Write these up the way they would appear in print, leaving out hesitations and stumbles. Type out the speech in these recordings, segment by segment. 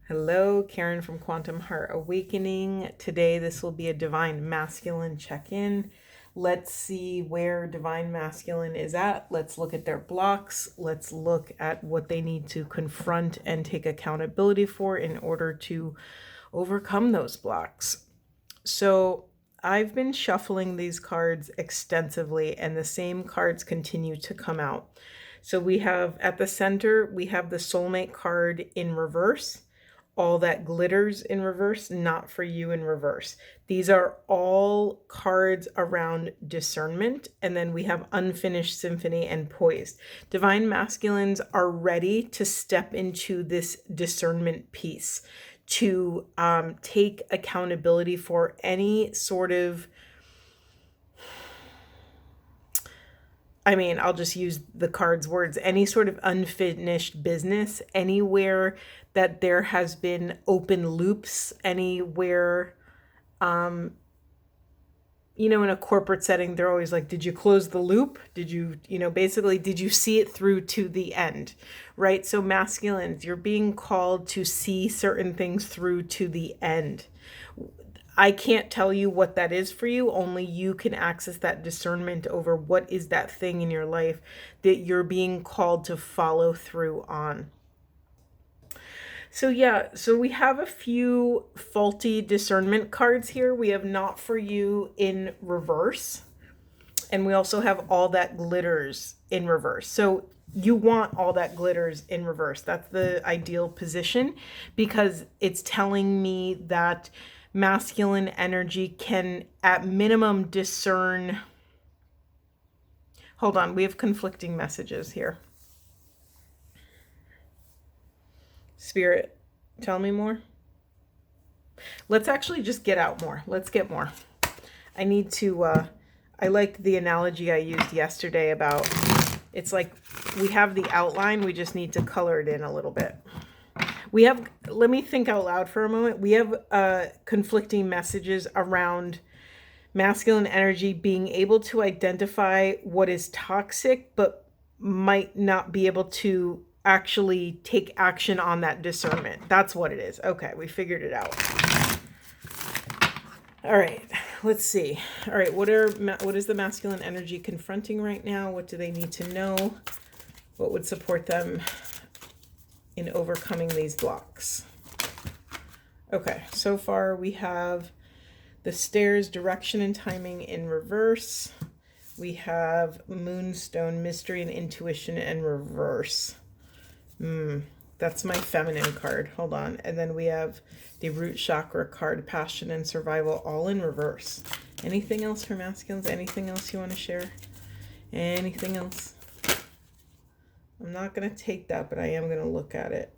Hello, Karen from Quantum Heart Awakening. Today, this will be a Divine Masculine check-in. Let's see where Divine Masculine is at. Let's look at their blocks. Let's look at what they need to confront and take accountability for in order to overcome those blocks. So, I've been shuffling these cards extensively, and the same cards continue to come out. So we have at the center, we have the soulmate card in reverse. All that glitters in reverse, not for you in reverse. These are all cards around discernment. And then we have unfinished symphony and poised. Divine masculines are ready to step into this discernment piece, to take accountability for any sort of, I'll just use the card's words, any sort of unfinished business, anywhere that there has been open loops, anywhere, in a corporate setting, they're always like, did you close the loop? Did you, basically, did you see it through to the end, right? So masculines, you're being called to see certain things through to the end. I can't tell you what that is for you. Only you can access that discernment over what is that thing in your life that you're being called to follow through on. So we have a few faulty discernment cards here. We have not for you in reverse. And we also have all that glitters in reverse. So you want all that glitters in reverse. That's the ideal position, because it's telling me that masculine energy can at minimum discern. Hold on, we have conflicting messages here. Spirit, tell me more. Let's actually just get out more. Let's get more. I need to, I liked the analogy I used yesterday about, it's like we have the outline, we just need to color it in a little bit. We have, let me think out loud for a moment. We have conflicting messages around masculine energy being able to identify what is toxic, but might not be able to actually take action on that discernment. That's what it is. Okay, we figured it out. All right, let's see. All right, what is the masculine energy confronting right now? What do they need to know? What would support them in overcoming these blocks? Okay, so far we have the stairs, direction and timing in reverse. We have moonstone, mystery and intuition in reverse. That's my feminine card. Hold on. And then we have the root chakra card, passion and survival, all in reverse. Anything else for masculines? Anything else you want to share? Anything else? I'm not going to take that, but I am going to look at it.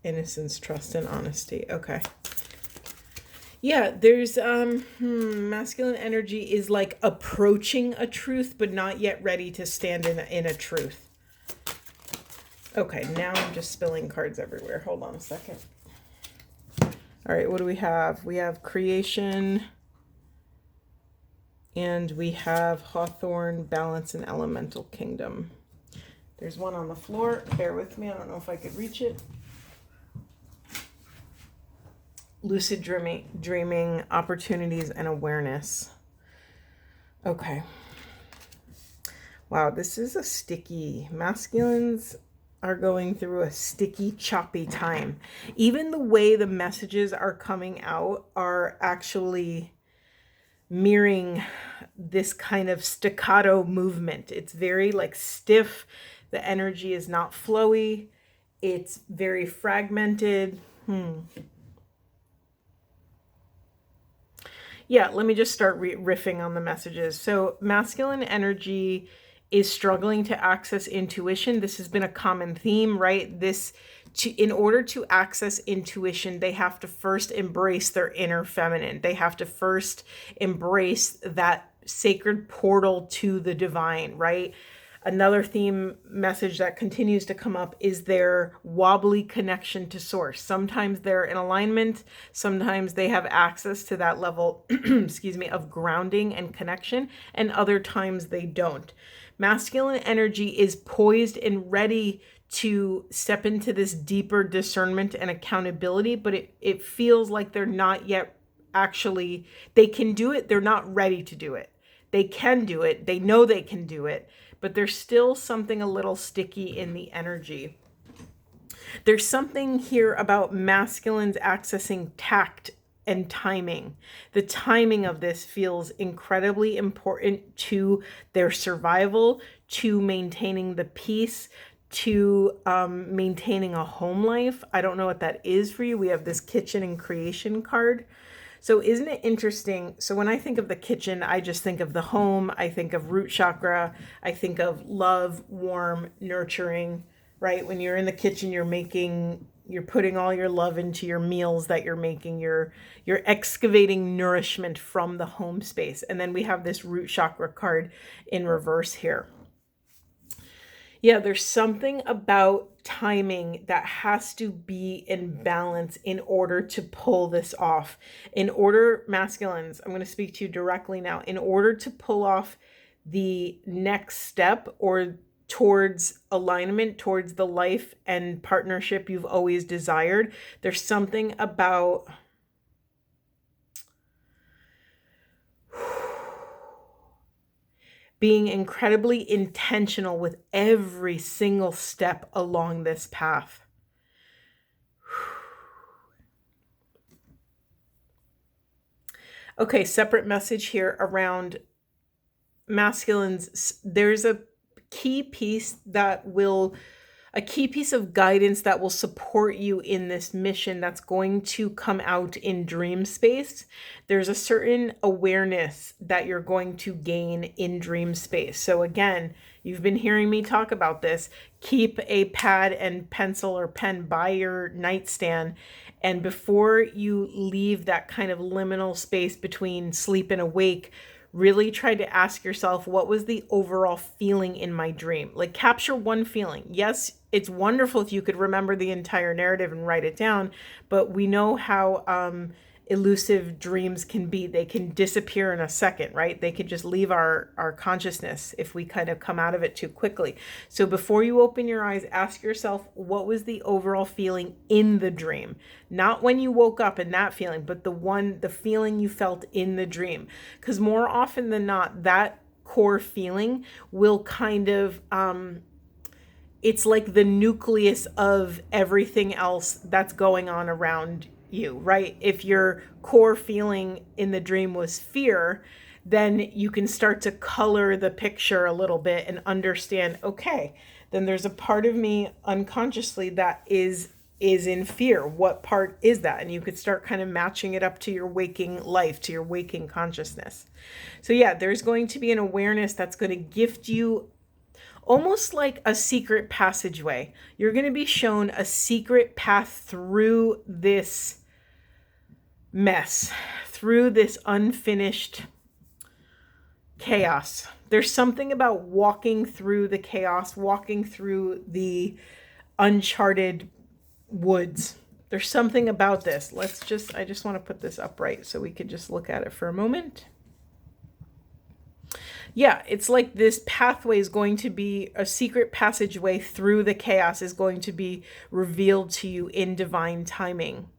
Innocence, trust, and honesty. Okay. Yeah, there's masculine energy is like approaching a truth, but not yet ready to stand in a truth. Okay, now I'm just spilling cards everywhere. Hold on a second. All right, what do we have? We have creation, and we have Hawthorne, balance, and elemental kingdom. There's one on the floor. Bear with me. I don't know if I could reach it. Lucid dreaming, opportunities, and awareness. Okay. Wow, this is a sticky. Masculines are going through a sticky, choppy time. Even the way the messages are coming out are actually mirroring this kind of staccato movement. It's very like stiff. The energy is not flowy. It's very fragmented. Yeah, let me just start riffing on the messages. So masculine energy is struggling to access intuition. This has been a common theme, right? In order to access intuition, they have to first embrace their inner feminine. They have to first embrace that sacred portal to the divine, right? Another theme message that continues to come up is their wobbly connection to source. Sometimes they're in alignment. Sometimes they have access to that level, of grounding and connection. And other times they don't. Masculine energy is poised and ready to step into this deeper discernment and accountability, but it feels like they're not yet actually, they can do it. They're not ready to do it. They can do it. They know they can do it, but there's still something a little sticky in the energy. There's something here about masculines accessing tact and timing. The timing of this feels incredibly important to their survival, to maintaining the peace, to maintaining a home life. I don't know what that is for you. We have this kitchen and creation card. So isn't it interesting? So when I think of the kitchen, I just think of the home. I think of root chakra. I think of love, warm, nurturing, right? When you're in the kitchen, you're putting all your love into your meals that you're making. You're excavating nourishment from the home space. And then we have this root chakra card in reverse here. Yeah, there's something about timing that has to be in balance in order to pull this off. In order, masculines, I'm going to speak to you directly now. In order to pull off the next step or towards alignment, towards the life and partnership you've always desired, there's something about being incredibly intentional with every single step along this path. Okay, separate message here around masculines. There's a key piece of guidance that will support you in this mission that's going to come out in dream space. There's a certain awareness that you're going to gain in dream space. So again, you've been hearing me talk about this. Keep a pad and pencil or pen by your nightstand. And before you leave that kind of liminal space between sleep and awake, really try to ask yourself, what was the overall feeling in my dream? Like, capture one feeling. Yes, it's wonderful if you could remember the entire narrative and write it down, but we know how elusive dreams can be. They can disappear in a second, right? They could just leave our consciousness if we kind of come out of it too quickly. So before you open your eyes, ask yourself, what was the overall feeling in the dream? Not when you woke up in that feeling, but the feeling you felt in the dream. Because more often than not, that core feeling will kind of, it's like the nucleus of everything else that's going on around you, right? If your core feeling in the dream was fear, then you can start to color the picture a little bit and understand, okay, then there's a part of me unconsciously that is in fear. What part is that? And you could start kind of matching it up to your waking life, to your waking consciousness. So yeah, there's going to be an awareness that's going to gift you almost like a secret passageway. You're going to be shown a secret path through this mess, through this unfinished chaos. There's something about walking through the chaos, walking through the uncharted woods. There's something about this. I just want to put this upright so we could just look at it for a moment. Yeah, it's like this pathway is going to be a secret passageway through the chaos is going to be revealed to you in divine timing.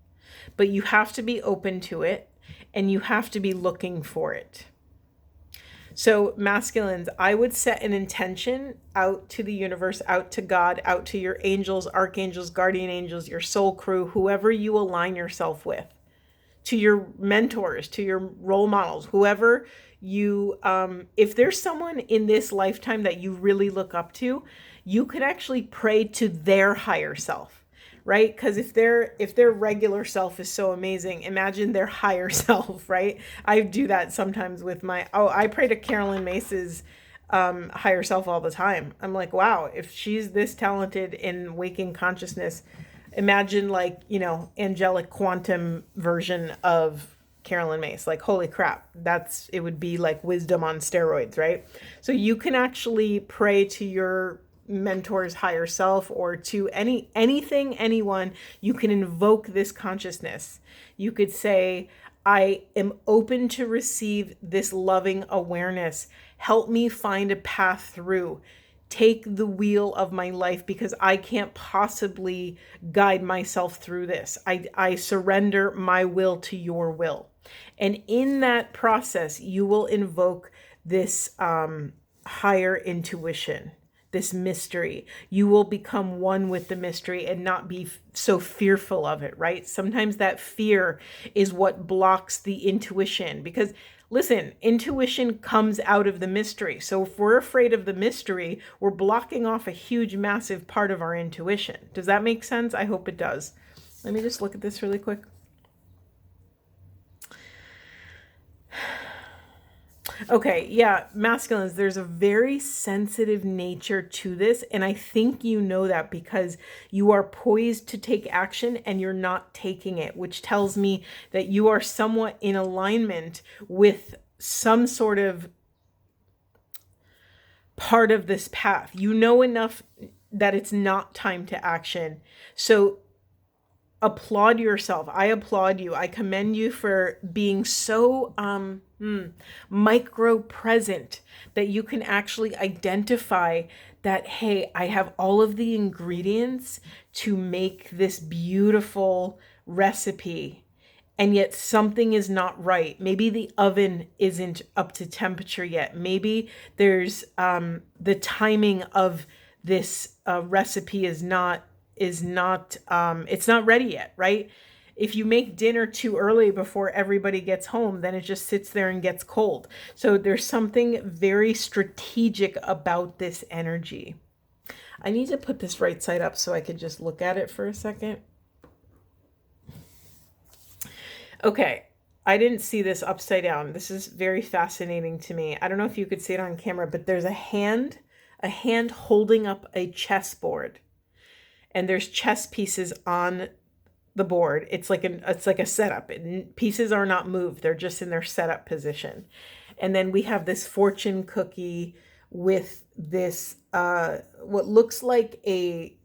But you have to be open to it and you have to be looking for it. So masculines, I would set an intention out to the universe, out to God, out to your angels, archangels, guardian angels, your soul crew, whoever you align yourself with, to your mentors, to your role models, whoever you, if there's someone in this lifetime that you really look up to, you could actually pray to their higher self, right? Because if their regular self is so amazing, imagine their higher self, right? I do that sometimes with I pray to Carolyn Mace's higher self all the time. I'm like, wow, if she's this talented in waking consciousness, imagine angelic quantum version of Carolyn Mace. Like, holy crap, it would be like wisdom on steroids, right? So you can actually pray to your mentor's higher self or to anyone. You can invoke this consciousness. You could say, I am open to receive this loving awareness. Help me find a path through. take the wheel of my life because I can't possibly guide myself through this. I surrender my will to your will. And in that process, you will invoke this higher intuition, this mystery. You will become one with the mystery and not be so fearful of it, right? Sometimes that fear is what blocks the intuition, because listen, intuition comes out of the mystery. So if we're afraid of the mystery, we're blocking off a huge, massive part of our intuition. Does that make sense? I hope it does. Let me just look at this really quick. Okay, yeah, masculines, there's a very sensitive nature to this, and I think you know that because you are poised to take action and you're not taking it, which tells me that you are somewhat in alignment with some sort of part of this path. You know enough that it's not time to action. So applaud yourself. I applaud you. I commend you for being so micro present that you can actually identify that, hey, I have all of the ingredients to make this beautiful recipe, and yet something is not right. Maybe the oven isn't up to temperature yet. Maybe there's the timing of this recipe is not it's not ready yet, right? If you make dinner too early before everybody gets home, then it just sits there and gets cold. So there's something very strategic about this energy. I need to put this right side up so I could just look at it for a second. Okay, I didn't see this upside down. This is very fascinating to me. I don't know if you could see it on camera, but there's a hand holding up a chessboard. And there's chess pieces on the board. It's like a setup. Pieces are not moved. They're just in their setup position. And then we have this fortune cookie with this what looks like a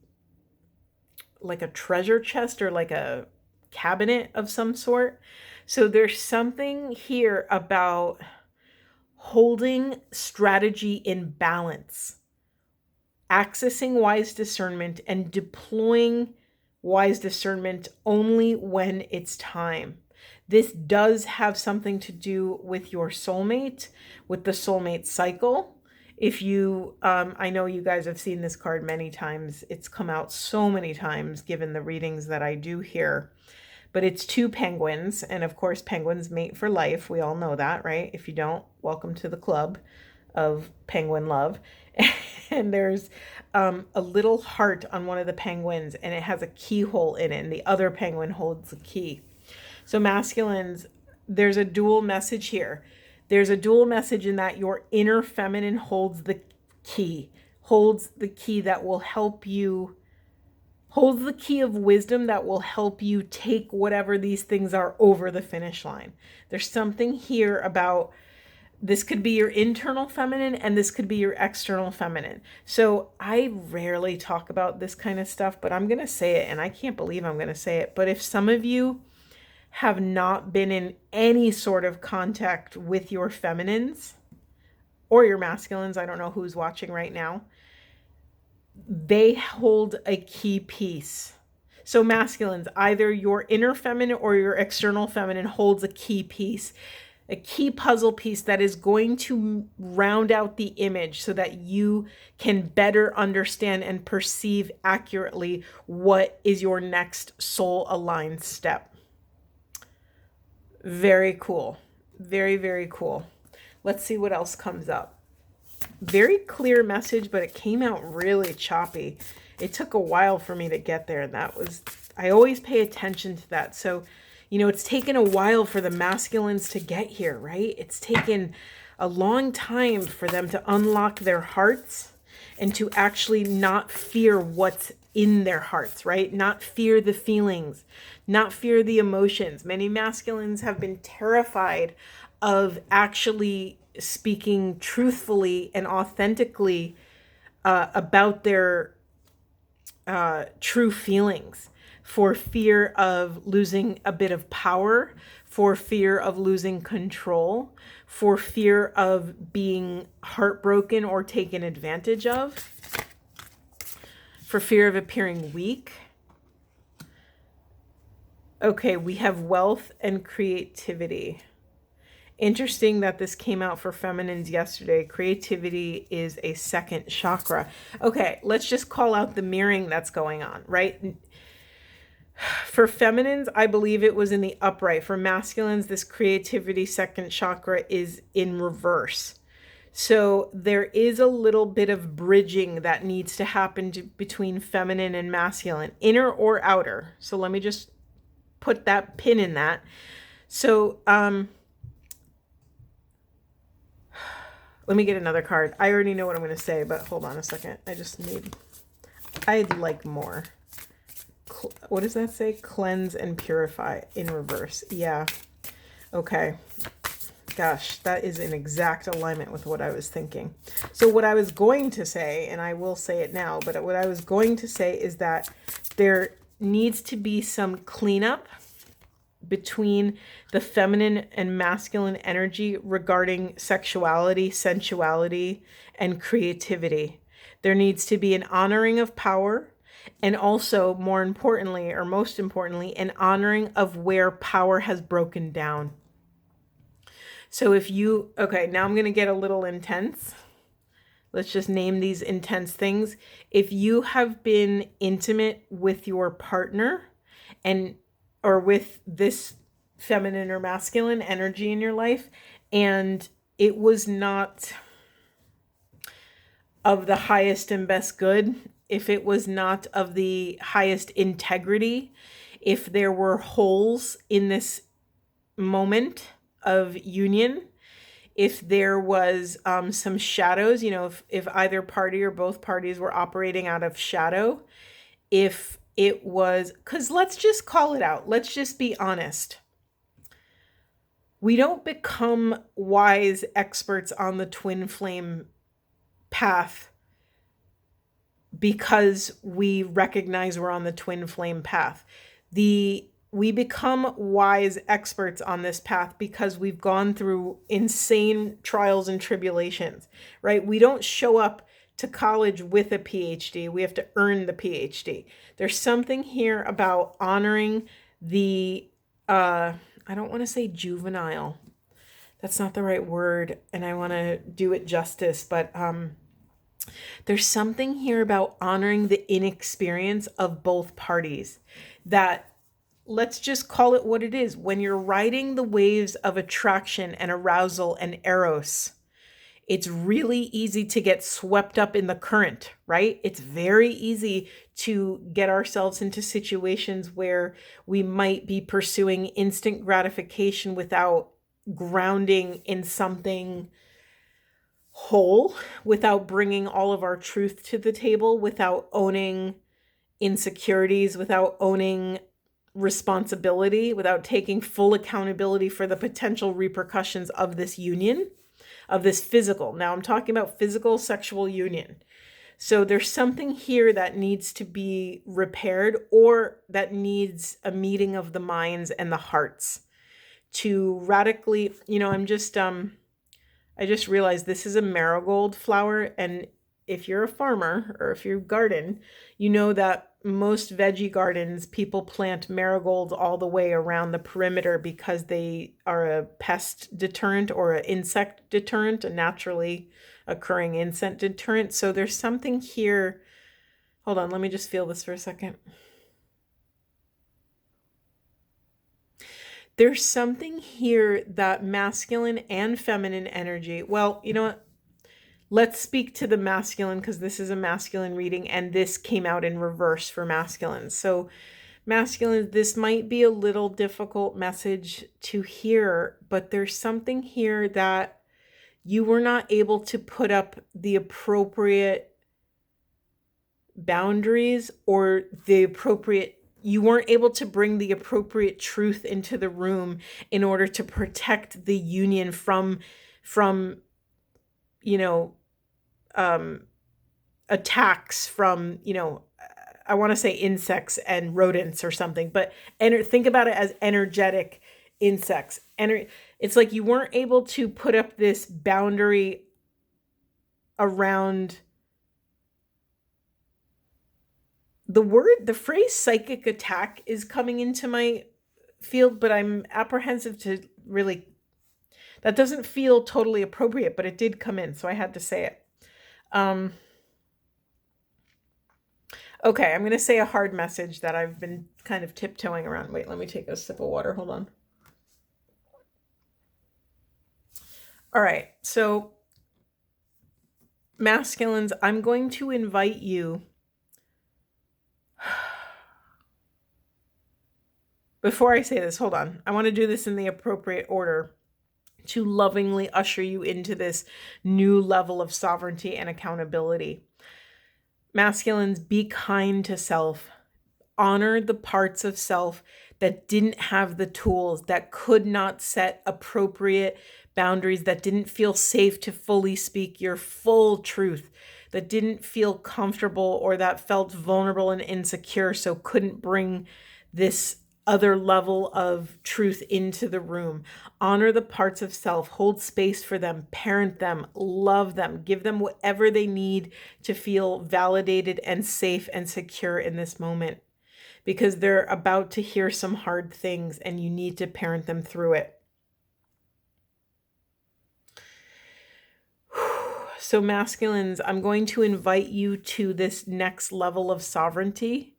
treasure chest or like a cabinet of some sort. So there's something here about holding strategy in balance, accessing wise discernment and deploying wise discernment only when it's time. This does have something to do with your soulmate, with the soulmate cycle. If you, I know you guys have seen this card many times. It's come out so many times given the readings that I do here. But it's two penguins, and of course penguins mate for life. We all know that, right? If you don't, welcome to the club of penguin love. And there's a little heart on one of the penguins, and it has a keyhole in it, and the other penguin holds the key. So masculines, there's a dual message here. There's a dual message in that your inner feminine holds the key that will help you, holds the key of wisdom that will help you take whatever these things are over the finish line. There's something here about, this could be your internal feminine and this could be your external feminine. So I rarely talk about this kind of stuff, but I'm going to say it, and I can't believe I'm going to say it. But if some of you have not been in any sort of contact with your feminines or your masculines, I don't know who's watching right now, they hold a key piece. So masculines, either your inner feminine or your external feminine holds a key piece, a key puzzle piece that is going to round out the image so that you can better understand and perceive accurately what is your next soul aligned step. Very cool. Very, very cool. Let's see what else comes up. Very clear message, but it came out really choppy. It took a while for me to get there, and that was, I always pay attention to that. So, you know, it's taken a while for the masculines to get here, right? It's taken a long time for them to unlock their hearts and to actually not fear what's in their hearts, right? Not fear the feelings, not fear the emotions. Many masculines have been terrified of actually speaking truthfully and authentically about their true feelings. for fear of losing a bit of power, for fear of losing control, for fear of being heartbroken or taken advantage of, for fear of appearing weak. Okay, we have wealth and creativity. Interesting that this came out for feminines yesterday. Creativity is a second chakra. Okay, let's just call out the mirroring that's going on, right? For feminines, I believe it was in the upright. For masculines, this creativity second chakra is in reverse. So there is a little bit of bridging that needs to happen between feminine and masculine, inner or outer. So let me just put that pin in that. So, let me get another card. I already know what I'm going to say, but hold on a second. I'd like more. What does that say? Cleanse and purify in reverse. Yeah. Okay. Gosh, that is in exact alignment with what I was thinking. So what I was going to say, and I will say it now, but what I was going to say is that there needs to be some cleanup between the feminine and masculine energy regarding sexuality, sensuality, and creativity. There needs to be an honoring of power, and also, more importantly, or most importantly, an honoring of where power has broken down. So okay, now I'm going to get a little intense. Let's just name these intense things. If you have been intimate with your partner or with this feminine or masculine energy in your life, and it was not of the highest and best good, if it was not of the highest integrity, if there were holes in this moment of union, if there was some shadows, if either party or both parties were operating out of shadow, if it was, because let's just call it out. Let's just be honest. We don't become wise experts on the twin flame path because we recognize we're on the twin flame path. We become wise experts on this path because we've gone through insane trials and tribulations, right? We don't show up to college with a PhD. We have to earn the PhD. There's something here about honoring the, I don't want to say juvenile. That's not the right word, and I want to do it justice, but there's something here about honoring the inexperience of both parties. That, let's just call it what it is. When you're riding the waves of attraction and arousal and eros, it's really easy to get swept up in the current, right? It's very easy to get ourselves into situations where we might be pursuing instant gratification without grounding in something whole, without bringing all of our truth to the table, without owning insecurities, without owning responsibility, without taking full accountability for the potential repercussions of this union, of this physical. Now I'm talking about physical sexual union. So there's something here that needs to be repaired, or that needs a meeting of the minds and the hearts to radically, I just realized this is a marigold flower, and if you're a farmer or if you garden, you know that most veggie gardens, people plant marigolds all the way around the perimeter because they are a pest deterrent or an insect deterrent, a naturally occurring insect deterrent. So there's something here. Hold on, let me just feel this for a second. There's something here that masculine and feminine energy, well, you know what? Let's speak to the masculine because this is a masculine reading and this came out in reverse for masculine. So masculine, this might be a little difficult message to hear, but there's something here that you were not able to put up the appropriate boundaries or you weren't able to bring the appropriate truth into the room in order to protect the union from attacks, from, I want to say insects and rodents or something, but think about it as energetic insects. It's like you weren't able to put up this boundary around the phrase psychic attack is coming into my field, but I'm apprehensive to really, that doesn't feel totally appropriate, but it did come in, so I had to say it. Okay, I'm going to say a hard message that I've been kind of tiptoeing around. Wait, let me take a sip of water. Hold on. All right, so masculines, I'm going to invite you. Before I say this, hold on. I want to do this in the appropriate order to lovingly usher you into this new level of sovereignty and accountability. Masculines, be kind to self. Honor the parts of self that didn't have the tools, that could not set appropriate boundaries, that didn't feel safe to fully speak your full truth, that didn't feel comfortable or that felt vulnerable and insecure, so couldn't bring this other level of truth into the room. Honor the parts of self, hold space for them, parent them, love them, give them whatever they need to feel validated and safe and secure in this moment, because they're about to hear some hard things and you need to parent them through it. So masculines, I'm going to invite you to this next level of sovereignty.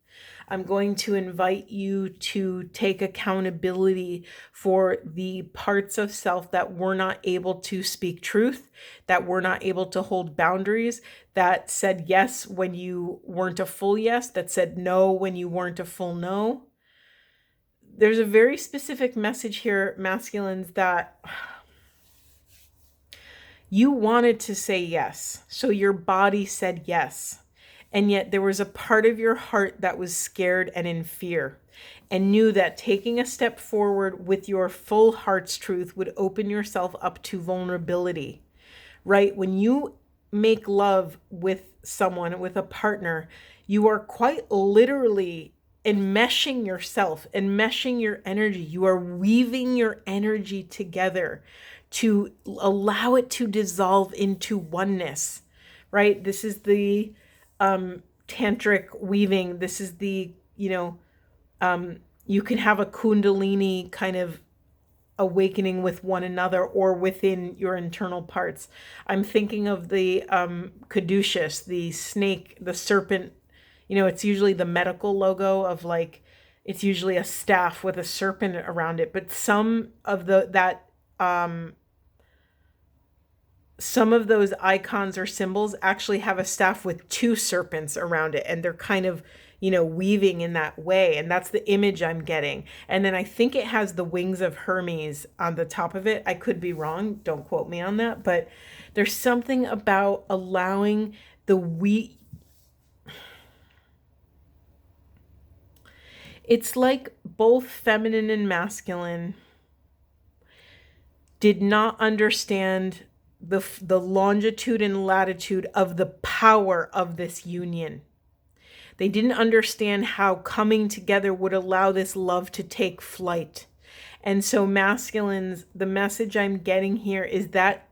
I'm going to invite you to take accountability for the parts of self that were not able to speak truth, that were not able to hold boundaries, that said yes when you weren't a full yes, that said no when you weren't a full no. There's a very specific message here, masculines, that you wanted to say yes, so your body said yes. And yet there was a part of your heart that was scared and in fear and knew that taking a step forward with your full heart's truth would open yourself up to vulnerability, right? When you make love with someone, with a partner, you are quite literally enmeshing yourself, enmeshing your energy. You are weaving your energy together to allow it to dissolve into oneness, right? This is the tantric weaving. This is the, you can have a kundalini kind of awakening with one another or within your internal parts. I'm thinking of the caduceus, the snake, the serpent. It's usually the medical logo of it's usually a staff with a serpent around it. But some of those icons or symbols actually have a staff with two serpents around it, and they're kind of, weaving in that way. And that's the image I'm getting. And then I think it has the wings of Hermes on the top of it. I could be wrong. Don't quote me on that. But there's something about allowing it's like both feminine and masculine did not understand the longitude and latitude of the power of this union. They didn't understand how coming together would allow this love to take flight. And so masculines, the message I'm getting here is that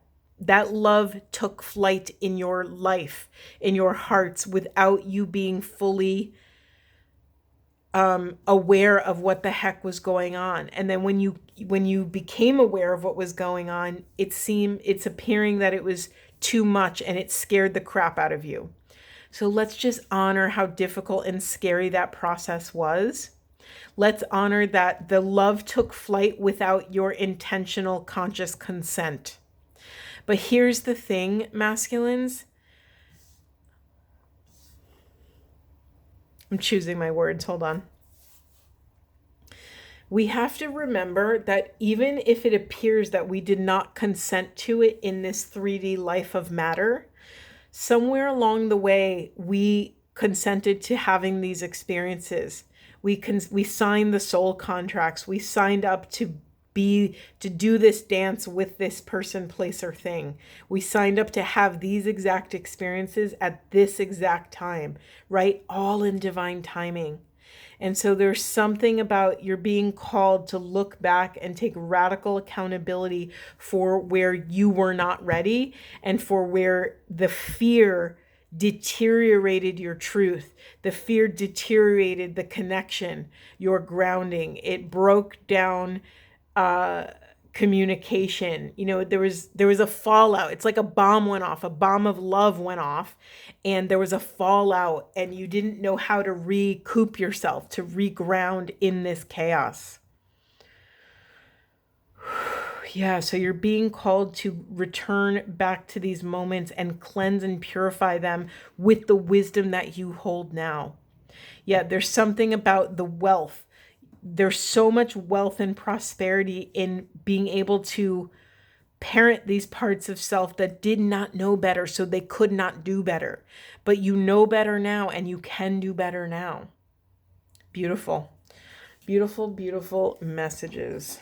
love took flight in your life, in your hearts, without you being fully aware of what the heck was going on. And then when you became aware of what was going on, it's appearing that it was too much and it scared the crap out of you. So let's just honor how difficult and scary that process was. Let's honor that the love took flight without your intentional conscious consent. But here's the thing, masculines. I'm choosing my words. Hold on. We have to remember that even if it appears that we did not consent to it in this 3D life of matter, somewhere along the way, we consented to having these experiences. We signed the soul contracts. We signed up to do this dance with this person, place, or thing. We signed up to have these exact experiences at this exact time, right? All in divine timing. And so there's something about you're being called to look back and take radical accountability for where you were not ready and for where the fear deteriorated your truth. The fear deteriorated the connection, your grounding. It broke down communication. There was a fallout. It's like a bomb went off, a bomb of love went off, and there was a fallout, and you didn't know how to recoup yourself, to reground in this chaos. Yeah, so you're being called to return back to these moments and cleanse and purify them with the wisdom that you hold now. Yeah, there's something about the wealth. There's so much wealth and prosperity in being able to parent these parts of self that did not know better, so they could not do better. But you know better now, and you can do better now. Beautiful. Beautiful, beautiful messages.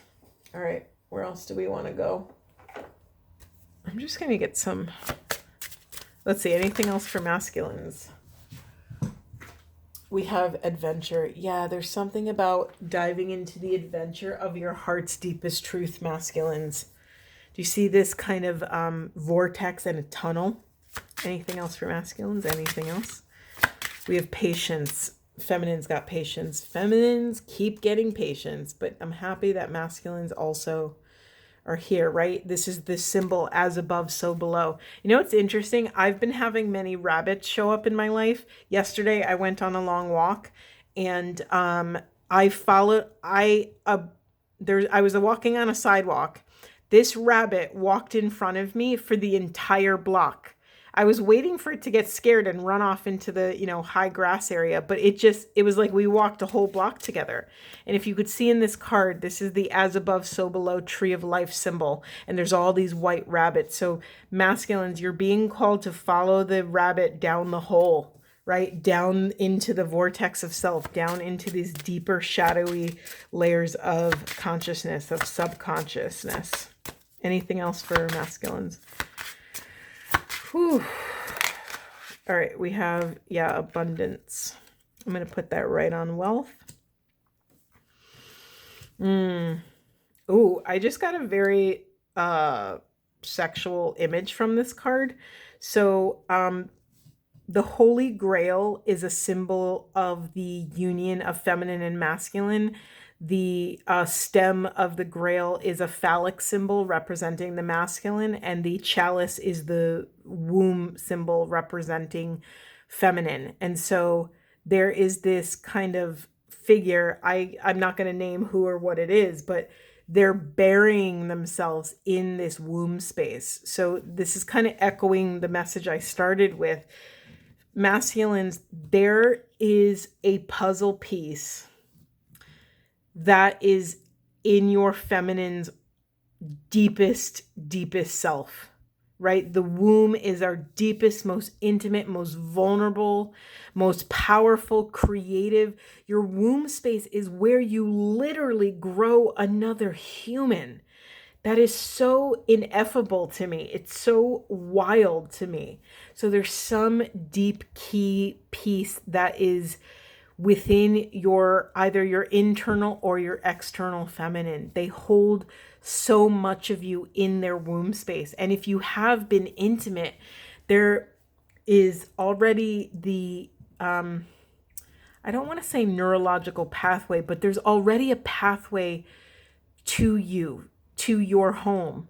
All right, where else do we want to go? I'm just going to get some... Let's see, anything else for masculines? We have adventure. Yeah, there's something about diving into the adventure of your heart's deepest truth, masculines. Do you see this kind of vortex and a tunnel? Anything else for masculines? Anything else? We have patience. Feminines got patience. Feminines keep getting patience, but I'm happy that masculines also are here, right? This is the symbol, as above, so below. You know, it's interesting. I've been having many rabbits show up in my life. Yesterday, I went on a long walk, and I was walking on a sidewalk. This rabbit walked in front of me for the entire block. I was waiting for it to get scared and run off into the, high grass area, but it was like we walked a whole block together. And if you could see in this card, this is the as above, so below tree of life symbol. And there's all these white rabbits. So masculines, you're being called to follow the rabbit down the hole, right? Down into the vortex of self, down into these deeper, shadowy layers of consciousness, of subconsciousness. Anything else for masculines? Whew. All right, we have, abundance. I'm going to put that right on wealth. Oh, I just got a very sexual image from this card. So the Holy Grail is a symbol of the union of feminine and masculine. The stem of the Grail is a phallic symbol representing the masculine, and the chalice is the womb symbol representing feminine. And so there is this kind of figure, I'm not going to name who or what it is, but they're burying themselves in this womb space. So this is kind of echoing the message I started with. Masculines, there is a puzzle piece that is in your feminine's deepest self, right? The womb is our deepest, most intimate, most vulnerable, most powerful, creative. Your womb space is where you literally grow another human. That is so ineffable to me. It's so wild to me. So there's some deep key piece that is within either your internal or your external feminine. They hold so much of you in their womb space. And if you have been intimate, there is already the, I don't want to say neurological pathway, but there's already a pathway to you, to your home.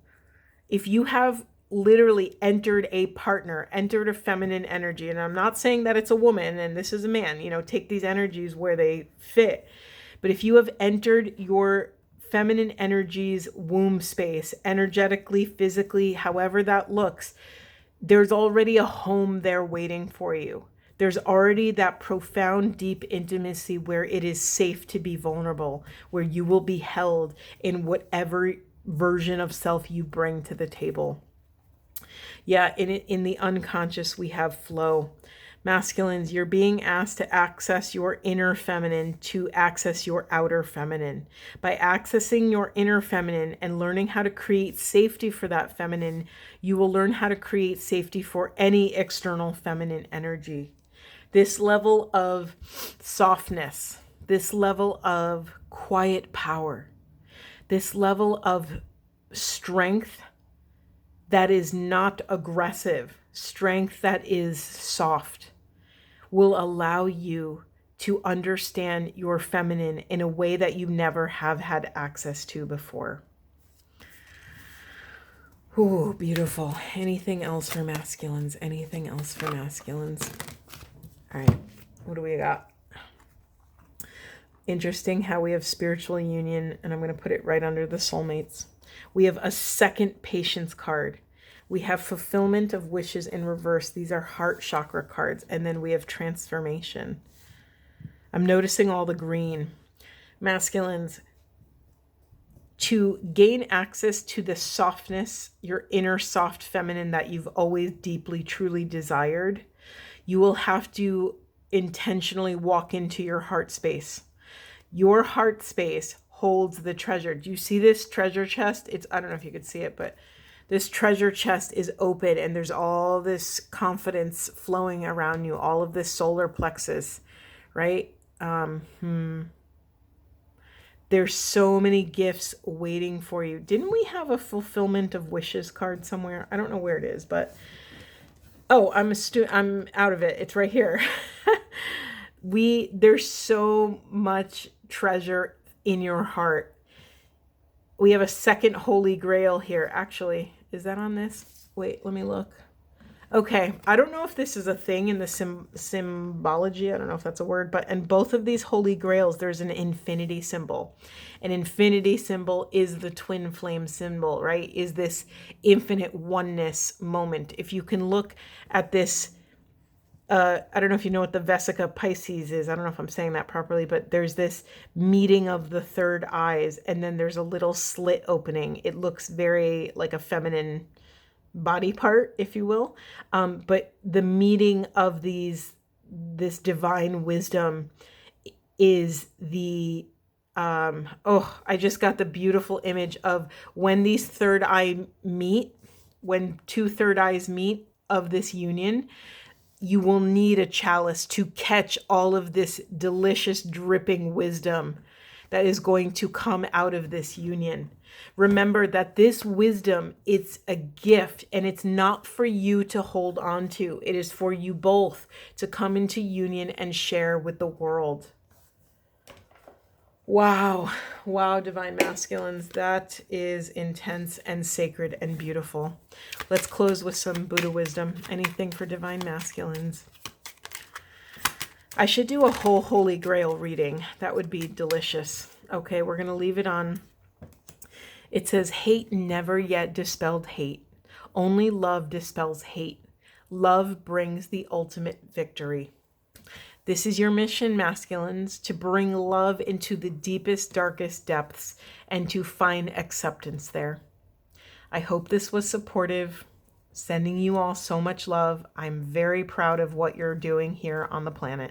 If you have literally entered a partner, entered a feminine energy, and I'm not saying that it's a woman and this is a man, take these energies where they fit. But if you have entered your feminine energy's womb space, energetically, physically, however that looks, there's already a home there waiting for you. There's already that profound, deep intimacy where it is safe to be vulnerable, where you will be held in whatever version of self you bring to the table. Yeah, in the unconscious, we have flow. Masculines, you're being asked to access your inner feminine to access your outer feminine. By accessing your inner feminine and learning how to create safety for that feminine, you will learn how to create safety for any external feminine energy. This level of softness, this level of quiet power, this level of strength that is not aggressive, strength that is soft, will allow you to understand your feminine in a way that you never have had access to before. Ooh, beautiful. Anything else for masculines? Anything else for masculines? All right, what do we got? Interesting how we have spiritual union, and I'm going to put it right under the soulmates. We have a second patience card. We have fulfillment of wishes in reverse. These are heart chakra cards. And then we have transformation. I'm noticing all the green. Masculines, to gain access to the softness, your inner soft feminine that you've always deeply, truly desired, you will have to intentionally walk into your heart space. Your heart space holds the treasure. Do you see this treasure chest? I don't know if you could see it, but this treasure chest is open and there's all this confidence flowing around you, all of this solar plexus, right? There's so many gifts waiting for you. Didn't we have a fulfillment of wishes card somewhere? I don't know where it is, but oh, I'm out of it. It's right here. There's so much treasure in your heart. We have a second holy grail here. Actually, is that on this? Wait, let me look. Okay, I don't know if this is a thing in the symbology. I don't know if that's a word, but in both of these holy grails, there's an infinity symbol. An infinity symbol is the twin flame symbol, right? Is this infinite oneness moment. If you can look at this, I don't know if you know what the Vesica Pisces is. I don't know if I'm saying that properly, but there's this meeting of the third eyes, and then there's a little slit opening. It looks very like a feminine body part, if you will. But the meeting of this divine wisdom is I just got the beautiful image of when these third eye meet, when two third eyes meet of this union. You will need a chalice to catch all of this delicious dripping wisdom that is going to come out of this union. Remember that this wisdom, it's a gift, and it's not for you to hold on to. It is for you both to come into union and share with the world. Wow. Wow, divine masculines. That is intense and sacred and beautiful. Let's close with some Buddha wisdom. Anything for divine masculines? I should do a whole Holy Grail reading. That would be delicious. Okay, we're going to leave it on. It says, hate never yet dispelled hate. Only love dispels hate. Love brings the ultimate victory. This is your mission, masculines, to bring love into the deepest, darkest depths and to find acceptance there. I hope this was supportive. Sending you all so much love. I'm very proud of what you're doing here on the planet.